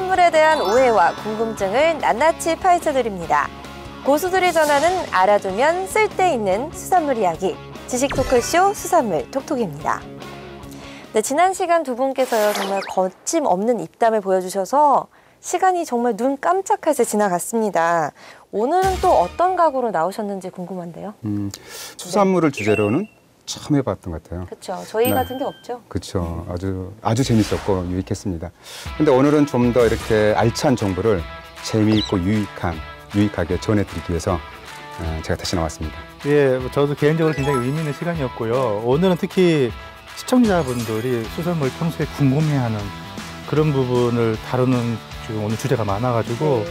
수산물에 대한 오해와 궁금증을 낱낱이 파헤쳐드립니다. 고수들이 전하는 알아두면 쓸데있는 수산물 이야기. 지식 토크쇼 수산물 톡톡입니다. 네, 지난 시간 두 분께서요 정말 거침없는 입담을 보여주셔서 시간이 정말 눈 깜짝할 새 지나갔습니다. 오늘은 또 어떤 각오로 나오셨는지 궁금한데요. 수산물을 주제로는 처음 해봤던 것 같아요. 그렇죠. 저희 같은 게 없죠. 그렇죠. 아주 재밌었고 유익했습니다. 근데 오늘은 좀 더 이렇게 알찬 정보를 재미있고 유익하게 전해드리기 위해서 제가 다시 나왔습니다. 예, 저도 개인적으로 굉장히 의미 있는 시간이었고요. 오늘은 특히 시청자분들이 수산물 평소에 궁금해하는 그런 부분을 다루는 지금 오늘 주제가 많아가지고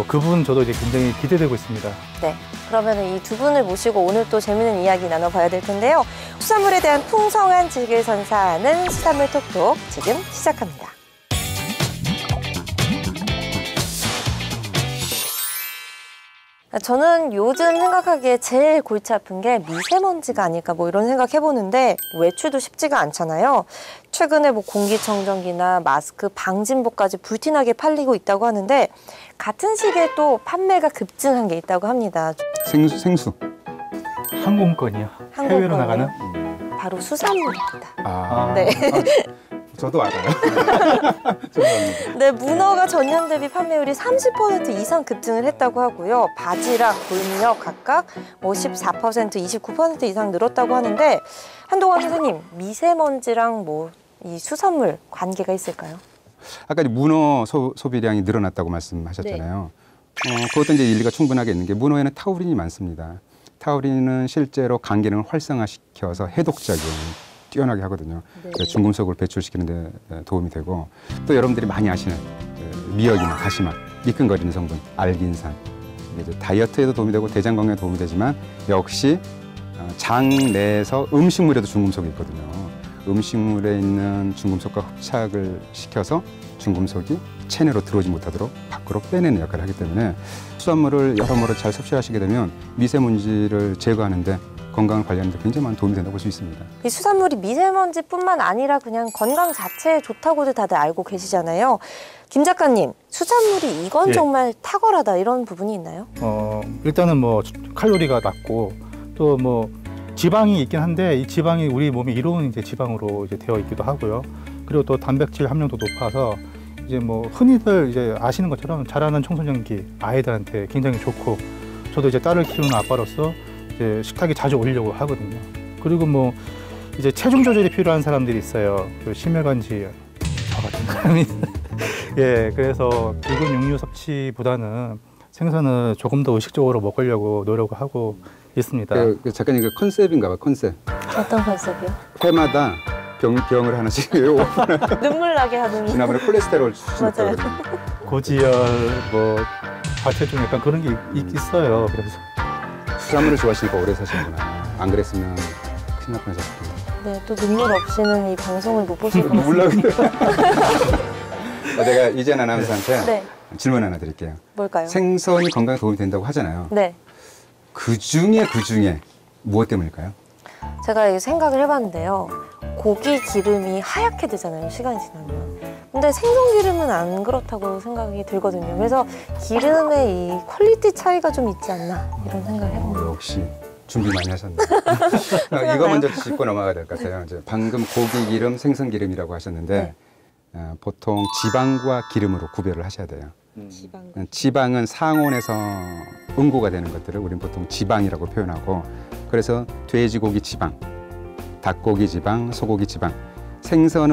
그 부분 저도 이제 굉장히 기대되고 있습니다. 네, 그러면 이 두 분을 모시고 오늘 또 재미있는 이야기 나눠봐야 될 텐데요. 수산물에 대한 풍성한 지식을 선사하는 수산물 톡톡 지금 시작합니다. 저는 요즘 생각하기에 제일 골치 아픈 게 미세먼지가 아닐까 뭐 이런 생각 해보는데 외출도 쉽지가 않잖아요. 최근에 뭐 공기청정기나 마스크, 방진복까지 불티나게 팔리고 있다고 하는데 같은 시기에 또 판매가 급증한 게 있다고 합니다. 생수. 항공권이요? 해외로 나가는? 바로 수산물입니다. 네. 저도 알아요. 네, 문어가 전년 대비 판매율이 30% 이상 급증을 했다고 하고요. 바지락, 돌미역 각각 14%, 29% 이상 늘었다고 하는데 한동안 선생님, 미세먼지랑 이 수산물 관계가 있을까요? 아까 문어 소비량이 늘어났다고 말씀하셨잖아요. 그것도 이제 일리가 충분하게 있는 게 문어에는 타우린이 많습니다. 타우린은 실제로 간 기능을 활성화시켜서 해독작용을 뛰어나게 하거든요. 그래서 중금속을 배출시키는 데 도움이 되고 또 여러분들이 많이 아시는 미역이나 다시마, 미끈거리는 성분, 알긴산. 이제 다이어트에도 도움이 되고 대장 건강에 도움이 되지만 역시 장 내에서 음식물에도 중금속이 있거든요. 음식물에 있는 중금속과 흡착을 시켜서 중금속이 체내로 들어오지 못하도록 밖으로 빼내는 역할을 하기 때문에 수산물을 여러모로 잘 섭취하시게 되면 미세먼지를 제거하는 데 건강을 관리하는 데 굉장히 많은 도움이 된다고 볼 수 있습니다. 이 수산물이 미세먼지뿐만 아니라 그냥 건강 자체에 좋다고도 다들 알고 계시잖아요. 김 작가님, 수산물이 이건 정말 탁월하다 이런 부분이 있나요? 일단은 칼로리가 낮고 또 지방이 있긴 한데 이 지방이 우리 몸에 이로운 이제 지방으로 이제 되어 있기도 하고요. 그리고 또 단백질 함량도 높아서 이제 흔히들 이제 아시는 것처럼 자라는 청소년기 아이들한테 굉장히 좋고 저도 이제 딸을 키우는 아빠로서 이제 식탁에 자주 올리려고 하거든요. 그리고 이제 체중 조절이 필요한 사람들이 있어요. 심혈관지 저 같은 사람이 예, 그래서 붉은 육류 섭취보다는 생선을 조금 더 의식적으로 먹으려고 노력을 하고 있습니다. 작가님 그 컨셉인가 봐, 컨셉. 어떤 컨셉이요? 회마다 병을 하나씩 눈물 나게 하는. 지난번에 콜레스테롤 맞아요. 고지혈, 과체중 약간 그런 게 있어요. 그래서 수산물을 좋아하시니까 오래 사시는구나. 안 그랬으면 큰일 날 뻔했었습니다. 네, 또 눈물 없이는 이 방송을 못 보실 것 같습니다. 내가 이재현 아나운서한테 질문 하나 드릴게요. 뭘까요? 생선이 건강에 도움이 된다고 하잖아요. 네. 그 중에 무엇 때문일까요? 제가 생각을 해봤는데요. 고기 기름이 하얗게 되잖아요, 시간이 지나면. 근데 생선 기름은 안 그렇다고 생각이 들거든요. 그래서 기름의 이 퀄리티 차이가 좀 있지 않나 이런 생각을 해봅니다. 역시 준비 많이 하셨네요. 이거 먼저 짚고 넘어가야 될 것 같아요. 이제 방금 고기 기름, 생선 기름이라고 하셨는데 보통 지방과 기름으로 구별을 하셔야 돼요. 지방은 상온에서 응고가 되는 것들을 우리는 보통 지방이라고 표현하고 그래서 돼지고기 지방, 닭고기 지방, 소고기 지방. 생선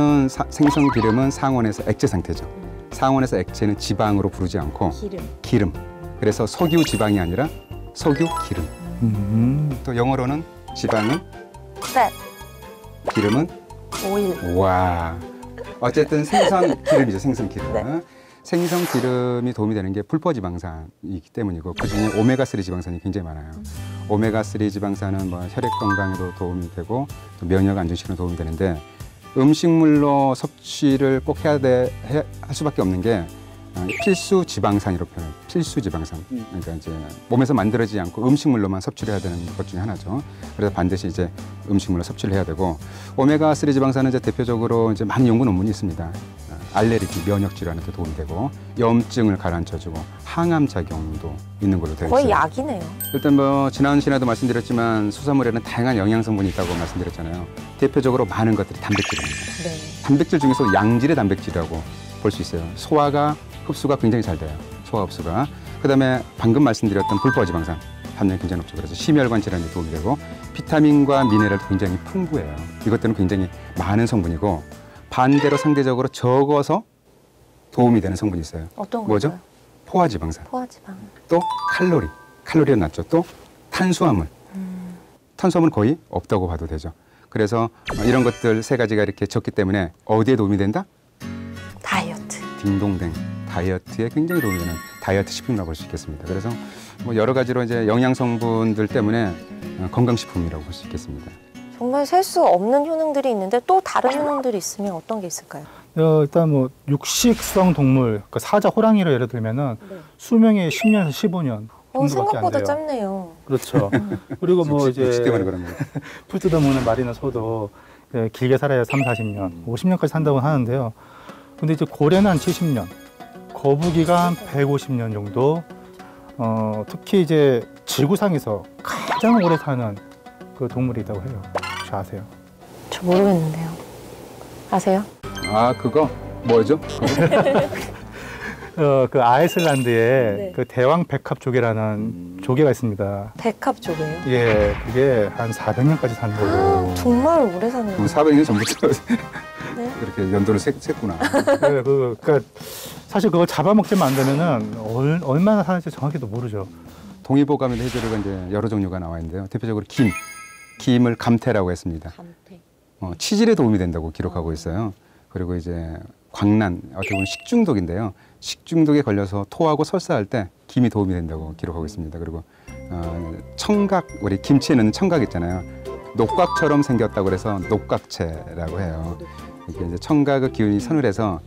기름은 상온에서 액체 상태죠. 상온에서 액체는 지방으로 부르지 않고 기름. 그래서 석유 지방이 아니라 석유 기름. 또 영어로는 지방은 fat, 기름은 오일. 와. 어쨌든 생선 기름이죠, 생선 기름. 생선 기름이 도움이 되는 게 불포지방산이기 때문이고 그중에 오메가3 지방산이 굉장히 많아요. 오메가3 지방산은 혈액 건강에도 도움이 되고 또 면역 안정시키는 도움이 되는데 음식물로 섭취를 꼭 할 수밖에 없는 게 필수 지방산이라고 표현해요. 필수 지방산. 그러니까 이제 몸에서 만들어지지 않고 음식물로만 섭취를 해야 되는 것 중에 하나죠. 그래서 반드시 이제 음식물로 섭취를 해야 되고 오메가3 지방산은 이제 대표적으로 이제 많은 연구 논문이 있습니다. 알레르기, 면역 질환에도 도움이 되고 염증을 가라앉혀주고 항암 작용도 있는 걸로 되어 있어요. 거의 약이네요. 일단 뭐 지난 시간에도 말씀드렸지만 수산물에는 다양한 영양 성분이 있다고 말씀드렸잖아요. 대표적으로 많은 것들이 단백질입니다. 네. 단백질 중에서 양질의 단백질이라고 볼 수 있어요. 소화가 흡수가 굉장히 잘 돼요. 소화 흡수가. 그다음에 방금 말씀드렸던 불포화지방산 함량이 굉장히 높죠. 그래서 심혈관 질환에 도움이 되고 비타민과 미네랄도 굉장히 풍부해요. 이것들은 굉장히 많은 성분이고 반대로 상대적으로 적어서 도움이 되는 성분이 있어요. 어떤 뭐죠? 건가요? 포화지방산. 포화지방. 또 칼로리가 낮죠. 또 탄수화물. 탄수화물은 거의 없다고 봐도 되죠. 그래서 이런 것들 세 가지가 이렇게 적기 때문에 어디에 도움이 된다? 다이어트. 딩동댕. 다이어트에 굉장히 도움이 되는 다이어트 식품이라고 볼 수 있겠습니다. 그래서 뭐 여러 가지로 이제 영양 성분들 때문에 건강식품이라고 볼 수 있겠습니다. 정말 셀 수 없는 효능들이 있는데 또 다른 효능들이 있으면 어떤 게 있을까요? 일단 뭐 육식성 동물, 그러니까 사자, 호랑이를 예를 들면은 네. 수명이 10년에서 15년 정도밖에 안 생각보다 돼요. 짧네요. 그렇죠. 그리고 뭐 이제 육식 때문에 그런 거예요. 풀 뜯어먹는 말이나 소도 길게 살아야 3, 40년, 50년까지 산다고 하는데요. 근데 이제 고래는 한 70년, 거북이가 한 150년 정도, 특히 이제 지구상에서 가장 오래 사는 그 동물이라고 해요. 혹시 아세요? 저 모르겠는데요. 아세요? 아, 그거 뭐죠? 그 아이슬란드에 네. 그 대왕 백합조개라는 조개가 있습니다. 백합조개요? 예, 그게 한 400년까지 사는 거고. 정말 오래 사네요. 400년 전부터 네. 이렇게 연도를 셌구나. 네, 그러니까 사실 그걸 잡아먹지만 안 되면은 얼마나 사는지 정확히도 모르죠. 동의보감에도 해조류가 이제 여러 종류가 나와 있는데요. 대표적으로 김을 감태라고 했습니다. 감태. 치질에 도움이 된다고 기록하고 있어요. 그리고 이제 광란, 어떻게 보면 식중독인데요. 식중독에 걸려서 토하고 설사할 때 김이 도움이 된다고 기록하고 있습니다. 그리고 청각, 우리 김치에 넣는 청각 있잖아요. 녹각처럼 생겼다고 그래서 녹각채라고 해요. 이게 이제 청각의 기운이 서늘해서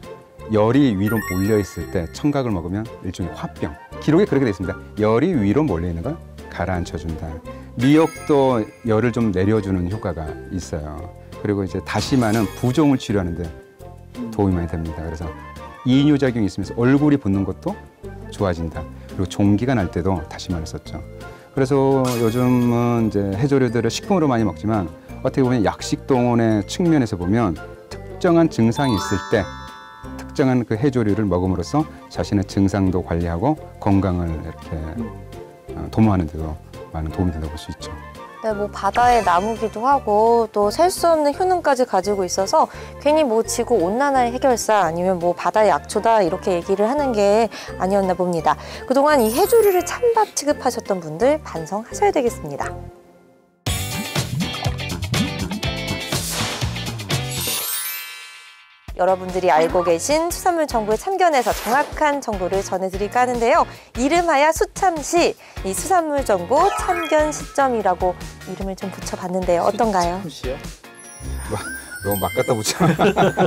열이 위로 몰려 있을 때 청각을 먹으면 일종의 화병. 기록에 그렇게 돼 있습니다. 열이 위로 몰려 있는 걸 가라앉혀준다. 미역도 열을 좀 내려주는 효과가 있어요. 그리고 이제 다시마는 부종을 치료하는데 도움이 많이 됩니다. 그래서 이뇨작용이 있으면서 얼굴이 붓는 것도 좋아진다. 그리고 종기가 날 때도 다시마를 썼죠. 그래서 요즘은 이제 해조류들을 식품으로 많이 먹지만 어떻게 보면 약식동원의 측면에서 보면 특정한 증상이 있을 때 특정한 그 해조류를 먹음으로써 자신의 증상도 관리하고 건강을 이렇게 도모하는 데도 많은 도움이 된다고 볼 수 있죠. 네, 뭐 바다의 나무기도 하고 또 셀 수 없는 효능까지 가지고 있어서 괜히 뭐 지구 온난화의 해결사 아니면 뭐 바다의 약초다 이렇게 얘기를 하는 게 아니었나 봅니다. 그동안 이 해조류를 찬밥 취급하셨던 분들 반성하셔야 되겠습니다. 여러분들이 알고 계신 수산물 정보의 참견에서 정확한 정보를 전해드릴까 하는데요. 이름하여 수참시, 이 수산물 정보 참견 시점이라고 이름을 좀 붙여봤는데요. 어떤가요? 너무 막 갖다 붙여.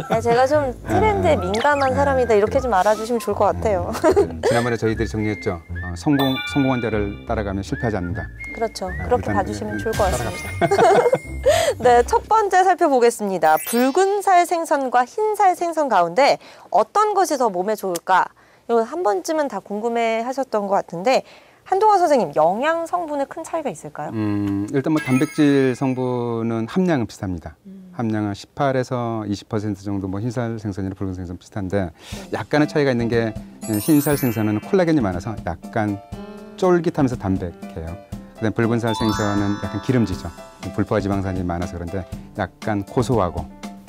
네, 제가 좀 트렌드에 민감한 사람이다 이렇게 좀 알아주시면 좋을 것 같아요. 지난번에 저희들이 정리했죠. 성공한 자를 따라가면 실패하지 않는다. 그렇죠. 그렇게 일단 봐주시면 좋을 것 같습니다. 네, 첫 번째 살펴보겠습니다. 붉은 살 생선과 흰 살 생선 가운데 어떤 것이 더 몸에 좋을까? 이거 한 번쯤은 다 궁금해하셨던 것 같은데 한동화 선생님, 영양 성분에 큰 차이가 있을까요? 일단 뭐 단백질 성분은 함량은 비슷합니다. 함량은 18에서 20% 정도 뭐 흰살 생선이나 붉은 생선 비슷한데 약간의 차이가 있는 게 흰살 생선은 콜라겐이 많아서 약간 쫄깃하면서 담백해요. 그다음 붉은 살 생선은 약간 기름지죠. 불포화 지방산이 많아서 그런데 약간 고소하고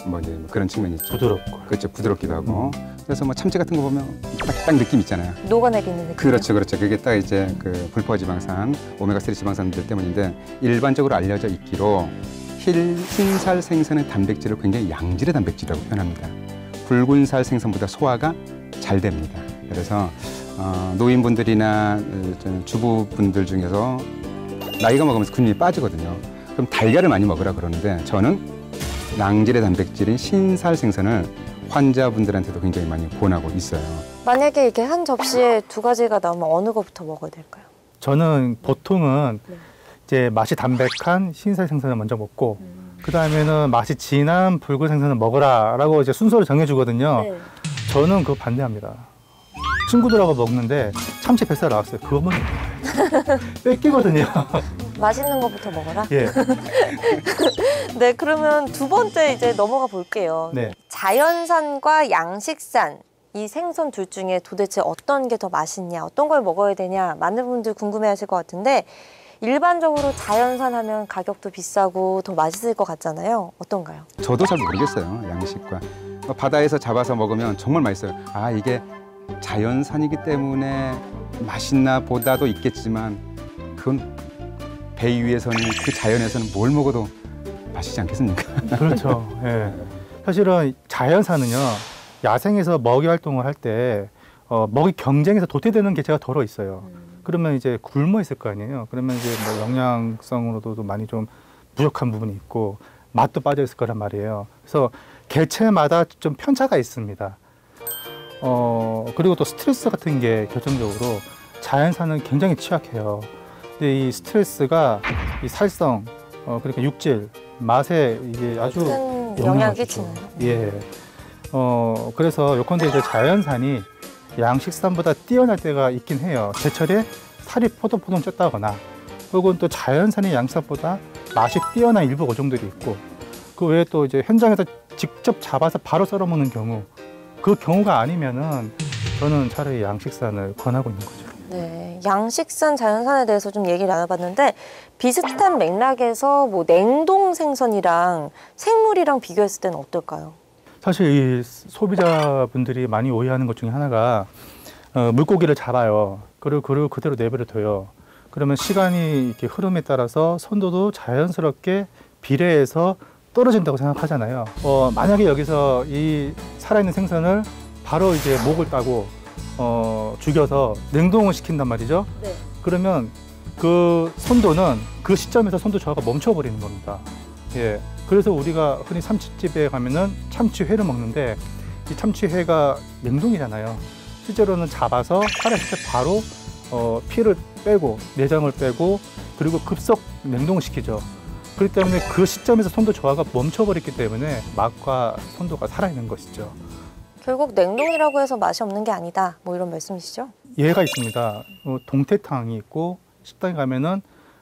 뭐 이제 그런 측면이 있죠. 부드럽고. 그렇죠. 부드럽기도 하고. 그래서 뭐 참치 같은 거 보면 딱 느낌 있잖아요. 녹아내리는 느낌. 그렇죠. 그게 딱 이제 그 불포화 지방산, 오메가3 지방산들 때문인데 일반적으로 알려져 있기로 흰살 생선의 단백질을 굉장히 양질의 단백질이라고 표현합니다. 붉은 살 생선보다 소화가 잘 됩니다. 그래서 노인분들이나 주부분들 중에서 나이가 먹으면서 근육이 빠지거든요. 그럼 달걀을 많이 먹으라 그러는데 저는 양질의 단백질인 흰살 생선을 환자분들한테도 굉장히 많이 권하고 있어요. 만약에 이렇게 한 접시에 두 가지가 나오면 어느 것부터 먹어야 될까요? 저는 보통은 네. 이제 맛이 담백한 흰살 생선을 먼저 먹고 그 다음에는 맛이 진한 붉은 생선을 먹으라라고 이제 순서를 정해주거든요. 네. 저는 그거 반대합니다. 친구들하고 먹는데 참치 뱃살 나왔어요. 그거 먹는 거예요. 뺏기거든요. 맛있는 것부터 먹어라. 예. 네, 그러면 두 번째 이제 넘어가 볼게요. 네. 자연산과 양식산 이 생선 둘 중에 도대체 어떤 게 더 맛있냐, 어떤 걸 먹어야 되냐 많은 분들 궁금해하실 것 같은데 일반적으로 자연산 하면 가격도 비싸고 더 맛있을 것 같잖아요. 어떤가요? 저도 잘 모르겠어요. 양식과 바다에서 잡아서 먹으면 정말 맛있어요. 아, 이게 자연산이기 때문에 맛있나 보다도 있겠지만 그건 배 위에서는 그 자연에서는 뭘 먹어도 맛있지 않겠습니까? 그렇죠. 예. 사실은 자연산은요, 야생에서 먹이 활동을 할 때 먹이 경쟁에서 도태되는 개체가 덜어 있어요. 그러면 이제 굶어 있을 거 아니에요. 그러면 이제 뭐 영양성으로도 많이 좀 부족한 부분이 있고 맛도 빠져 있을 거란 말이에요. 그래서 개체마다 좀 편차가 있습니다. 그리고 또 스트레스 같은 게 결정적으로 자연산은 굉장히 취약해요. 근데 이 스트레스가 이 살성, 그러니까 육질, 맛에 이게 아주 큰 영향을 영향이 주죠. 끼치나요? 예. 그래서 요컨대 이제 자연산이 양식산보다 뛰어날 때가 있긴 해요. 제철에 살이 포동포동 쪘다거나 혹은 또 자연산이 양식산보다 맛이 뛰어난 일부 어종들이 있고 그 외에 또 이제 현장에서 직접 잡아서 바로 썰어 먹는 경우 그 경우가 아니면은 저는 차라리 양식산을 권하고 있는 거죠. 네, 양식산, 자연산에 대해서 좀 얘기를 나눠봤는데 비슷한 맥락에서 뭐 냉동 생선이랑 생물이랑 비교했을 때는 어떨까요? 사실 이 소비자분들이 많이 오해하는 것 중에 하나가 물고기를 잡아요. 그리고 그대로 내버려 둬요. 그러면 시간이 이렇게 흐름에 따라서 선도도 자연스럽게 비례해서 떨어진다고 생각하잖아요. 만약에 여기서 이 살아있는 생선을 바로 이제 목을 따고 죽여서 냉동을 시킨단 말이죠. 네. 그러면 그 선도는 그 시점에서 선도 저하가 멈춰버리는 겁니다. 예. 그래서 우리가 흔히 참치집에 가면은 참치회를 먹는데 이 참치회가 냉동이잖아요. 실제로는 잡아서 살아있을 때 바로 피를 빼고 내장을 빼고 그리고 급속 냉동을 시키죠. 그렇기 때문에 그 시점에서 선도 저하가 멈춰버렸기 때문에 맛과 선도가 살아있는 것이죠. 결국 냉동이라고 해서 맛이 없는 게 아니다. 뭐 이런 말씀이시죠? 예가 있습니다. 동태탕이 있고 식당에 가면은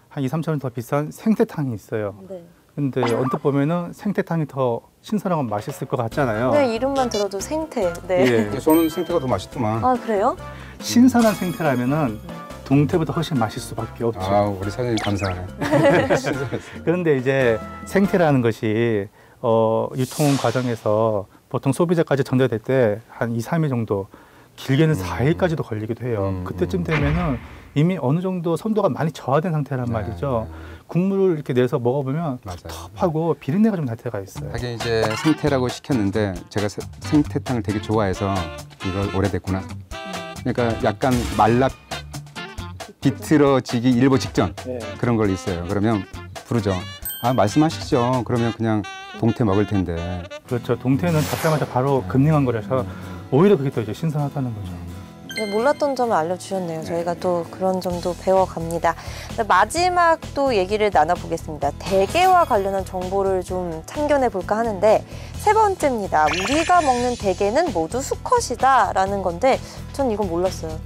한 2, 3천 원 더 비싼 생태탕이 있어요. 네. 근데 언뜻 보면은 생태탕이 더 신선하고 맛있을 것 같잖아요. 네, 이름만 들어도 생태. 네. 예. 저는 생태가 더 맛있더만. 아, 그래요? 신선한 생태라면은 동태보다 훨씬 맛있을 수밖에 없죠. 아, 우리 사장님 감사하네. 그런데 이제 생태라는 것이 유통 과정에서 보통 소비자까지 전달될 때 한 2, 3일 정도 길게는 4일까지도 걸리기도 해요. 그때쯤 되면은 이미 어느 정도 선도가 많이 저하된 상태란 말이죠. 국물을 이렇게 내서 먹어보면 맞아요. 텁텁하고 비린내가 좀 날 때가 있어요. 하긴 이제 생태라고 시켰는데 제가 생태탕을 되게 좋아해서 이걸 오래됐구나. 그러니까 약간 말라 비틀어지기 일보 직전 네. 그런 걸 있어요. 그러면 부르죠. 아, 말씀하시죠. 그러면 그냥 동태 먹을 텐데. 그렇죠. 동태는 잡자마자 바로 급냉한 거라서 오히려 그게 더 이제 신선하다는 거죠. 네, 몰랐던 점을 알려주셨네요. 저희가 또 그런 점도 배워갑니다. 네, 마지막 또 얘기를 나눠보겠습니다. 대게와 관련한 정보를 좀 참견해 볼까 하는데 세 번째입니다. 우리가 먹는 대게는 모두 수컷이다라는 건데 전 이건 몰랐어요.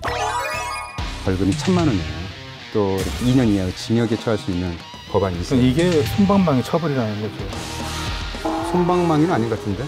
벌금이 1,000만 원이에요. 또 2년 이하 징역에 처할 수 있는 법안이 있어요. 이게 솜방망이 처벌이라는 거죠. 손방망이는 아닌 것 같은데?